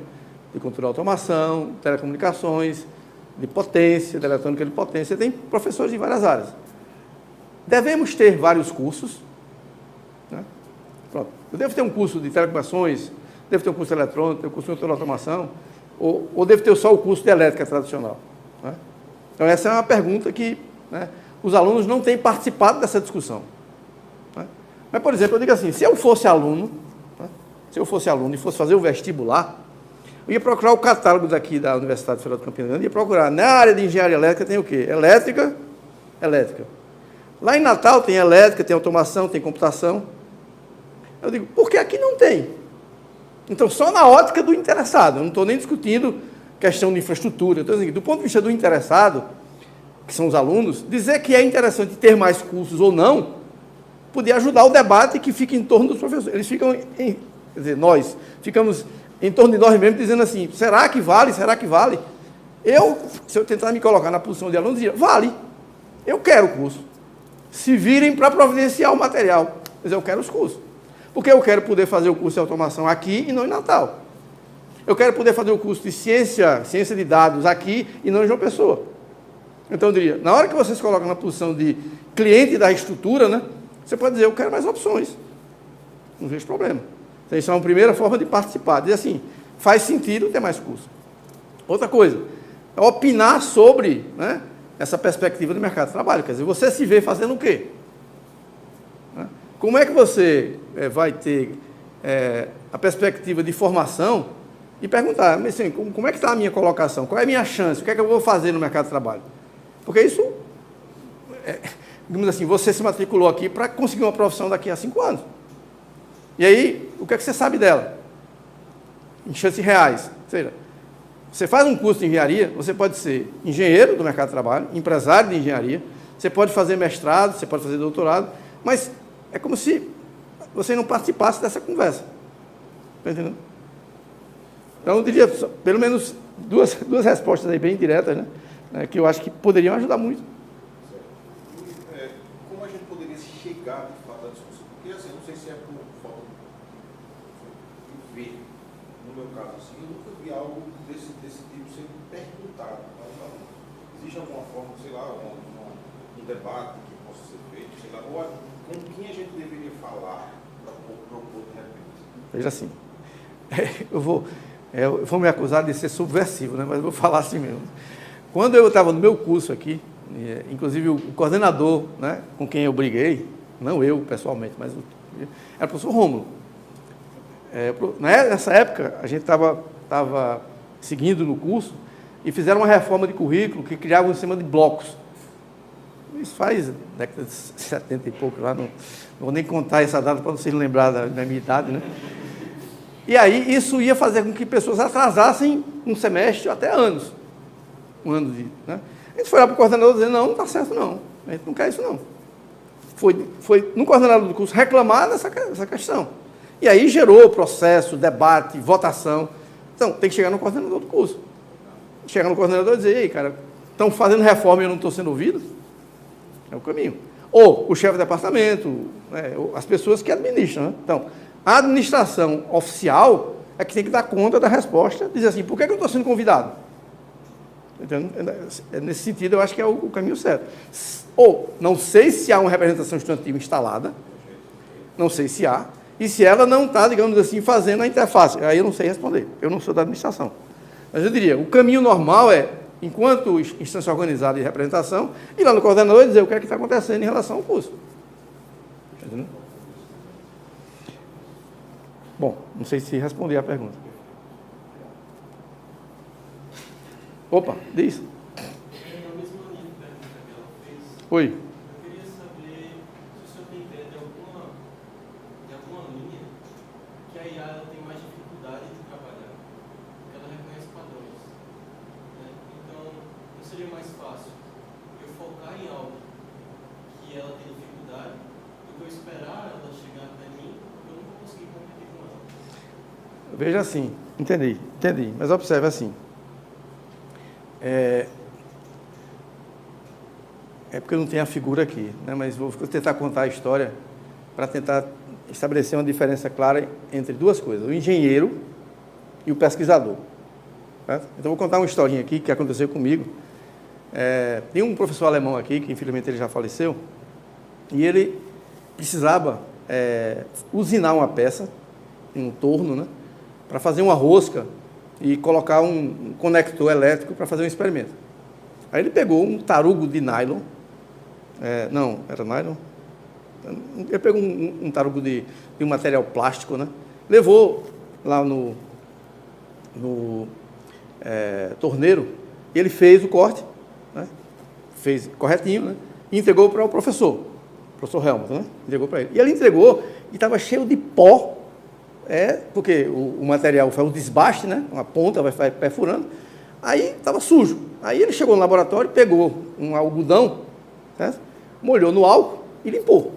de controle de automação, telecomunicações, de potência, de eletrônica de potência, você tem professores de várias áreas. Devemos ter vários cursos, né? Pronto. Eu devo ter um curso de telecomunicações, devo ter um curso de eletrônica, um curso de controle de automação, ou devo ter só o curso de elétrica tradicional, né? Então, essa é uma pergunta que, né, os alunos não têm participado dessa discussão, né? Mas, por exemplo, eu digo assim, se eu fosse aluno, né, e fosse fazer o vestibular, eu ia procurar o catálogo daqui da Universidade Federal de Campina Grande, ia procurar, na área de engenharia elétrica tem o quê? Elétrica. Lá em Natal tem elétrica, tem automação, tem computação. Eu digo, por que aqui não tem? Então, só na ótica do interessado, eu não estou nem discutindo questão de infraestrutura, então, assim, do ponto de vista do interessado, que são os alunos, dizer que é interessante ter mais cursos ou não, podia ajudar o debate que fica em torno dos professores. Eles ficam, quer dizer, nós ficamos em torno de nós mesmos, dizendo assim, será que vale? Será que vale? Se eu tentar me colocar na posição de aluno, diria, vale, eu quero o curso. Se virem para providenciar o material, mas eu quero os cursos. Porque eu quero poder fazer o curso de automação aqui e não em Natal. Eu quero poder fazer o curso de ciência de dados aqui e não em João Pessoa. Então, eu diria, na hora que você se coloca na posição de cliente da estrutura, né, você pode dizer, eu quero mais opções. Não vejo problema. Então, isso é uma primeira forma de participar. Dizer assim, faz sentido ter mais curso. Outra coisa, é opinar sobre, né, essa perspectiva do mercado de trabalho. Quer dizer, você se vê fazendo o quê? Como é que você vai ter a perspectiva de formação e perguntar, assim, como é que está a minha colocação? Qual é a minha chance? O que é que eu vou fazer no mercado de trabalho? Porque isso, digamos assim, você se matriculou aqui para conseguir uma profissão daqui a 5 anos. E aí, o que é que você sabe dela? Em chances reais. Ou seja, você faz um curso de engenharia, você pode ser engenheiro do mercado de trabalho, empresário de engenharia, você pode fazer mestrado, você pode fazer doutorado, mas é como se você não participasse dessa conversa. Está entendendo? Então, eu diria, pelo menos, duas respostas aí bem diretas, né? Que eu acho que poderiam ajudar muito. Como a gente poderia chegar, de fato, à discussão? Porque, assim, não sei se é por falta de ver. No meu caso, assim, eu nunca vi algo desse tipo sendo perguntado aos alunos. Existe alguma forma, sei lá, um debate que possa ser feito, sei lá, ou com quem a gente deveria falar para propor de repente? Veja assim, eu vou me acusar de ser subversivo, né? Mas eu vou falar assim mesmo. Quando eu estava no meu curso aqui, inclusive o coordenador, né, com quem eu briguei, não eu pessoalmente, mas era o professor Rômulo. Nessa época, a gente estava seguindo no curso e fizeram uma reforma de currículo que criava um sistema de blocos. Isso faz década de 70 e pouco lá, não vou nem contar essa data para vocês lembrar da minha idade, né? E aí isso ia fazer com que pessoas atrasassem um semestre até anos. Um ano de... Né? A gente foi lá para o coordenador dizendo, não está certo não, a gente não quer isso não. Foi no coordenador do curso reclamar dessa questão. E aí gerou processo, debate, votação. Então, tem que chegar no coordenador do curso. Chegar no coordenador e dizer, ei, cara, estão fazendo reforma e eu não estou sendo ouvido? É o caminho. Ou o chefe de departamento, né, as pessoas que administram. Né? Então, a administração oficial é que tem que dar conta da resposta, dizer assim, por que eu não estou sendo convidado? Entendeu? Nesse sentido, eu acho que é o caminho certo. Ou, não sei se há uma representação estudantil instalada, não sei se há, e se ela não está, digamos assim, fazendo a interface. Aí eu não sei responder, eu não sou da administração. Mas eu diria, o caminho normal é, enquanto instância organizada de representação, ir lá no coordenador e dizer o que é que está acontecendo em relação ao curso. Entendeu? Bom, não sei se respondi a pergunta. Opa, diz. Na mesma linha de pergunta que ela fez, Oi. eu queria saber se o senhor tem ideia de alguma linha que a IA ela tem mais dificuldade de trabalhar, porque ela reconhece padrões. Né? Então, não seria mais fácil eu focar em algo que ela tem dificuldade do que eu esperar ela chegar até mim, porque eu nunca consegui competir com ela. Veja assim, entendi, mas observe assim. É porque eu não tenho a figura aqui, né? Mas vou tentar contar a história para tentar estabelecer uma diferença clara entre duas coisas, o engenheiro e o pesquisador. Certo? Então, vou contar uma historinha aqui que aconteceu comigo. Tem um professor alemão aqui, que infelizmente ele já faleceu, e ele precisava usinar uma peça, um torno, né? Para fazer uma rosca e colocar um conector elétrico para fazer um experimento. Aí ele pegou um tarugo de nylon, não, era nylon? Ele pegou um tarugo de um material plástico, né? Levou lá no torneiro, e ele fez o corte, né? Fez corretinho, né? E entregou para o professor Helmut, né? Entregou para ele. E ele entregou e estava cheio de pó, porque o material faz um desbaste, né? Uma ponta vai perfurando, aí estava sujo. Aí ele chegou no laboratório, pegou um algodão, certo? Molhou no álcool e limpou.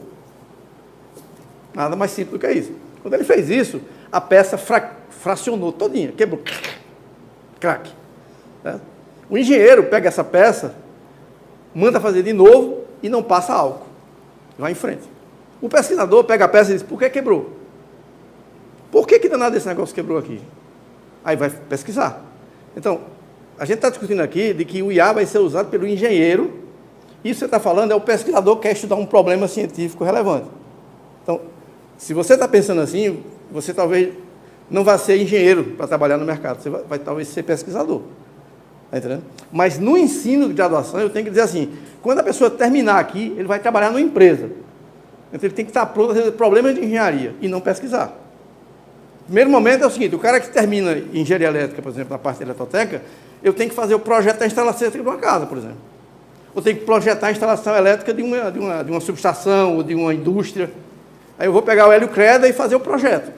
Nada mais simples do que isso. Quando ele fez isso, a peça fracionou todinha, quebrou, crack. Certo? O engenheiro pega essa peça, manda fazer de novo e não passa álcool. Vai em frente. O pesquisador pega a peça e diz, por que quebrou? Por que danado esse negócio quebrou aqui? Aí vai pesquisar. Então, a gente está discutindo aqui de que o IA vai ser usado pelo engenheiro. Isso que você está falando é o pesquisador que quer estudar um problema científico relevante. Então, se você está pensando assim, você talvez não vai ser engenheiro para trabalhar no mercado. Você vai talvez ser pesquisador. Está entendendo? Mas no ensino de graduação, eu tenho que dizer assim, quando a pessoa terminar aqui, ele vai trabalhar numa empresa. Então, ele tem que estar pronto a resolver problemas de engenharia e não pesquisar. O primeiro momento é o seguinte, o cara que termina em engenharia elétrica, por exemplo, na parte de eletrotécnica, eu tenho que fazer o projeto da instalação elétrica de uma casa, por exemplo. Eu tenho que projetar a instalação elétrica de uma subestação ou de uma indústria. Aí eu vou pegar o Hélio Creda e fazer o projeto,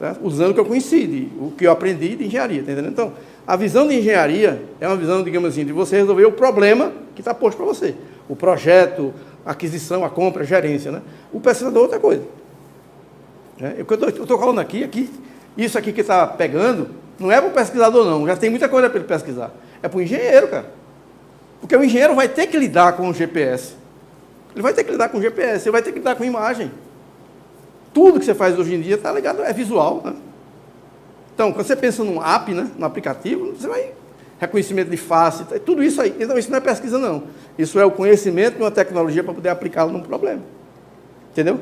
certo? Usando o que eu conheci, o que eu aprendi de engenharia, tá entendendo? Então, a visão de engenharia é uma visão, digamos assim, de você resolver o problema que está posto para você. O projeto, a aquisição, a compra, a gerência, né? O pesquisador é outra coisa. Eu estou falando aqui, isso aqui que está pegando, não é para o pesquisador não, já tem muita coisa para ele pesquisar. É para o engenheiro, cara. Porque o engenheiro vai ter que lidar com o GPS. Ele vai ter que lidar com o GPS, ele vai ter que lidar com imagem. Tudo que você faz hoje em dia está ligado, é visual, né? Então, quando você pensa num app, né, num aplicativo, você vai... Reconhecimento de face, tudo isso aí. Então, isso não é pesquisa, não. Isso é o conhecimento de uma tecnologia para poder aplicá-la num problema. Entendeu?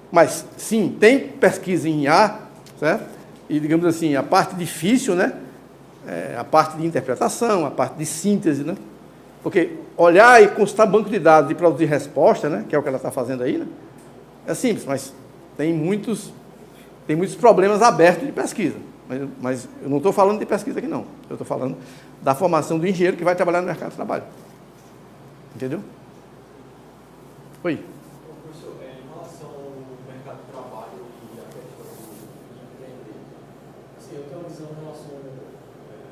Mas, sim, tem pesquisa em IA, certo? E, digamos assim, a parte difícil, né? A parte de interpretação, a parte de síntese, né? Porque olhar e consultar banco de dados e produzir resposta, né? Que é o que ela está fazendo aí, né? É simples, mas tem muitos problemas abertos de pesquisa. Mas eu não estou falando de pesquisa aqui, não. Eu estou falando da formação do engenheiro que vai trabalhar no mercado de trabalho. Entendeu? Oi. Professor, em relação ao mercado de trabalho e a questão de empreender, visão em relação a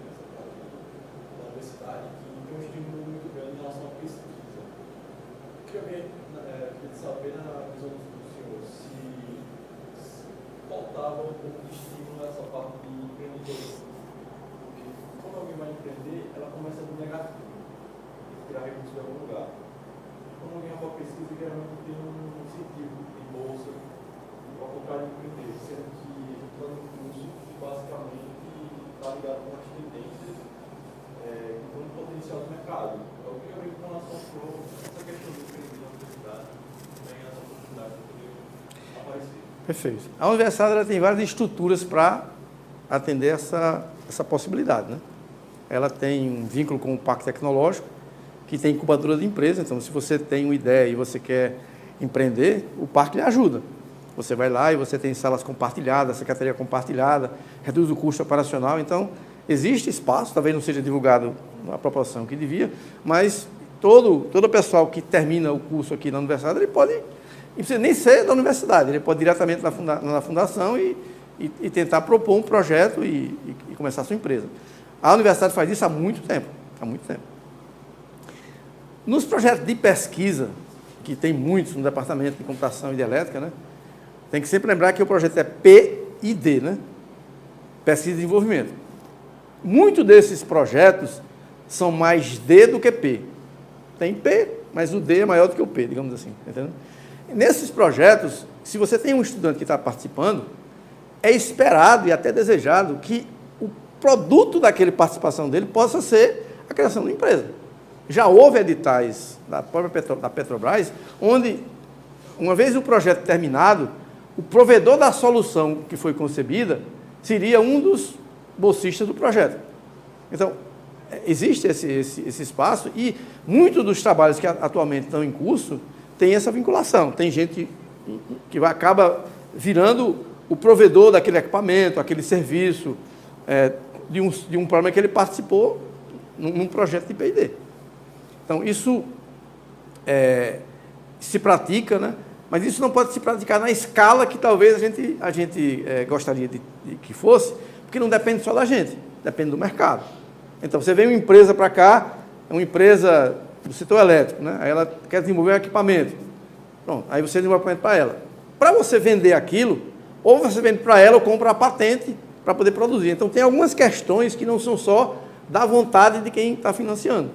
essa parte da universidade, que tem um estímulo muito grande em relação à pesquisa. Eu queria saber, na visão do senhor, se faltava um pouco de estímulo nessa parte de empreendedorismo. Porque quando alguém vai empreender, ela começa do negativo, tem que tirar recursos de algum lugar. Quando alguém vai para a pesquisa, geralmente tem um incentivo de bolsa para comprar e empreender, sendo que está no curso basicamente está ligado com as tendências que estão no potencial do mercado. Eu queria ver com relação a essa questão do empreender na universidade, tem essa oportunidade de poder aparecer. Perfeito. A universidade ela tem várias estruturas para atender essa possibilidade, né? Ela tem um vínculo com o Parque Tecnológico, que tem incubadora de empresa. Então, se você tem uma ideia e você quer empreender, o parque lhe ajuda. Você vai lá e você tem salas compartilhadas, secretaria compartilhada, reduz o custo operacional. Então, existe espaço, talvez não seja divulgado na proporção que devia, mas todo o pessoal que termina o curso aqui na universidade, ele pode, não precisa nem ser da universidade, ele pode ir diretamente na fundação e tentar propor um projeto e começar a sua empresa. A universidade faz isso há muito tempo, Nos projetos de pesquisa, que tem muitos no departamento de computação e de elétrica, né? Tem que sempre lembrar que o projeto é P&D, né? Pesquisa e desenvolvimento. Muitos desses projetos são mais D do que P. Tem P, mas o D é maior do que o P, digamos assim. Entendeu? Nesses projetos, se você tem um estudante que está participando, é esperado e até desejado que o produto daquela participação dele possa ser a criação de uma empresa. Já houve editais da própria Petrobras, onde, uma vez o projeto terminado, o provedor da solução que foi concebida seria um dos bolsistas do projeto. Então, existe esse espaço e muitos dos trabalhos que atualmente estão em curso têm essa vinculação. Tem gente que acaba virando o provedor daquele equipamento, aquele serviço, de um problema que ele participou num projeto de P&D. Então, isso se pratica, né? Mas isso não pode se praticar na escala que talvez a gente gostaria de que fosse, porque não depende só da gente, depende do mercado. Então, você vem uma empresa para cá, é uma empresa do setor elétrico, né? Aí ela quer desenvolver um equipamento. Pronto, aí você desenvolve um equipamento para ela. Para você vender aquilo, ou você vende para ela ou compra a patente para poder produzir. Então, tem algumas questões que não são só da vontade de quem está financiando.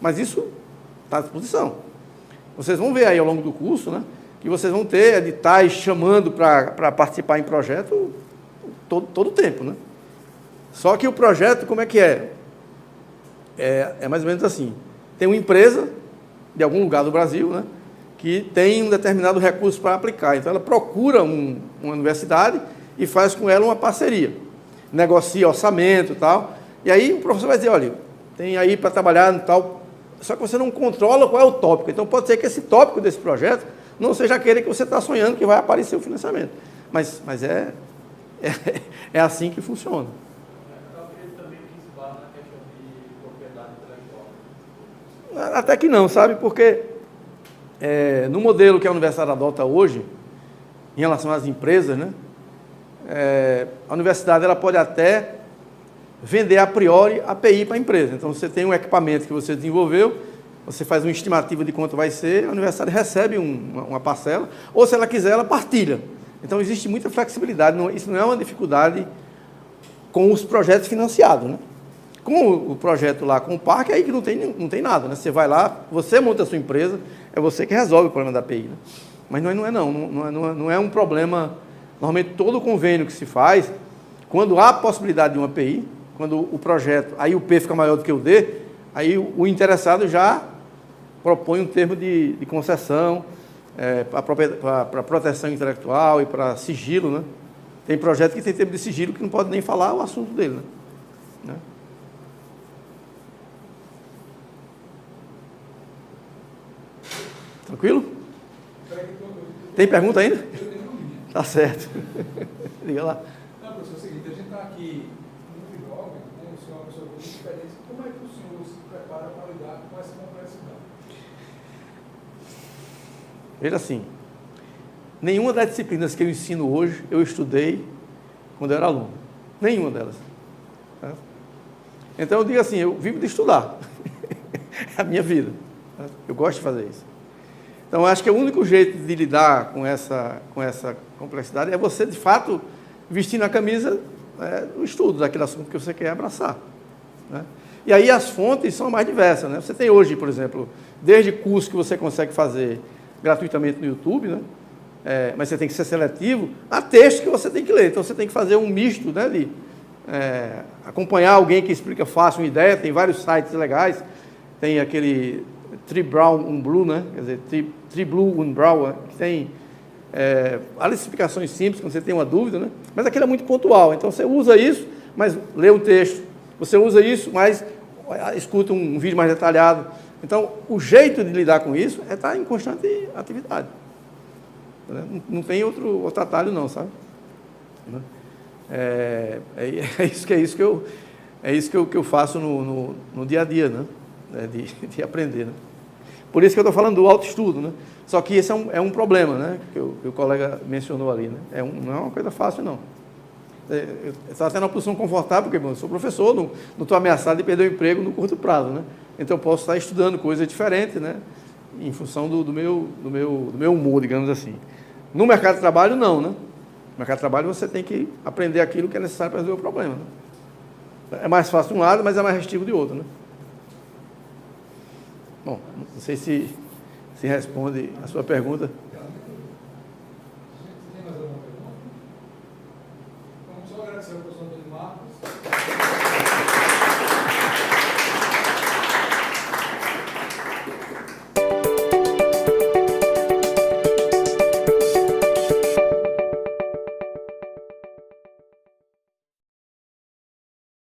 Mas isso está à disposição. Vocês vão ver aí ao longo do curso, né, que vocês vão ter editais chamando para participar em projeto todo o tempo, né? Só que o projeto, como é que é? É mais ou menos assim. Tem uma empresa de algum lugar do Brasil, né, que tem um determinado recurso para aplicar. Então, ela procura uma universidade e faz com ela uma parceria. Negocia orçamento e tal. E aí o professor vai dizer, olha, tem aí para trabalhar e tal. Só que você não controla qual é o tópico. Então, pode ser que esse tópico desse projeto não seja aquele que você está sonhando que vai aparecer o financiamento. Mas é assim que funciona. Eu acredito também que isso vai na questão de propriedade intelectual. Até que não, sabe? Porque no modelo que a universidade adota hoje, em relação às empresas, né, a universidade ela pode até vender a priori API para a empresa. Então, você tem um equipamento que você desenvolveu, você faz uma estimativa de quanto vai ser, a universidade recebe uma parcela, ou se ela quiser, ela partilha. Então, existe muita flexibilidade, isso não é uma dificuldade com os projetos financiados, né? Com o projeto lá, com o parque, aí que não tem nada, né? Você vai lá, você monta a sua empresa, é você que resolve o problema da API, né? Mas não é um problema. Normalmente, todo convênio que se faz, quando há a possibilidade de uma API, quando o projeto, aí o P fica maior do que o D, aí o interessado já propõe um termo de concessão para proteção intelectual e para sigilo, né? Tem projeto que tem termo de sigilo que não pode nem falar o assunto dele, né? Tranquilo? Tem pergunta ainda? Tá certo. Liga lá. Não, professor, é o seguinte, a gente está aqui muito jovem, né? O senhor é uma pessoa com muita experiência. Como é que o senhor se prepara para lidar com essa complexidade? Veja assim, nenhuma das disciplinas que eu ensino hoje, eu estudei quando eu era aluno. Nenhuma delas. Né? Então eu digo assim, eu vivo de estudar. É a minha vida. Né? Eu gosto de fazer isso. Então eu acho que o único jeito de lidar com essa complexidade é você, de fato, vestir na camisa do estudo daquele assunto que você quer abraçar. Né? E aí as fontes são mais diversas. Né? Você tem hoje, por exemplo, desde curso que você consegue fazer gratuitamente no YouTube, né? Mas você tem que ser seletivo, há texto que você tem que ler. Então você tem que fazer um misto, né, de acompanhar alguém que explica fácil uma ideia. Tem vários sites legais, tem aquele Tree Brown and Blue, né? Quer dizer, Tree Blue and Brown, que tem várias explicações simples quando você tem uma dúvida, né? Mas aquilo é muito pontual, então você usa isso, mas lê um texto, você usa isso, mas escuta um vídeo mais detalhado. Então, o jeito de lidar com isso é estar em constante atividade. Não tem outro atalho não, sabe? É isso que eu faço no dia a dia, né? De aprender, né? Por isso que eu estou falando do autoestudo, né? Só que esse é um problema, né? Que o colega mencionou ali, né? Não é uma coisa fácil, não. Eu estava tendo uma posição confortável, porque eu sou professor, não estou ameaçado de perder o emprego no curto prazo, né? Então eu posso estar estudando coisas diferentes, né? Em função do meu humor, digamos assim. No mercado de trabalho, não, né? No mercado de trabalho você tem que aprender aquilo que é necessário para resolver o problema, né? É mais fácil de um lado, mas é mais restritivo de outro, né? Bom, não sei se responde a sua pergunta. Tem mais alguma pergunta? Vamos só agradecer ao professor Antônio Marcos.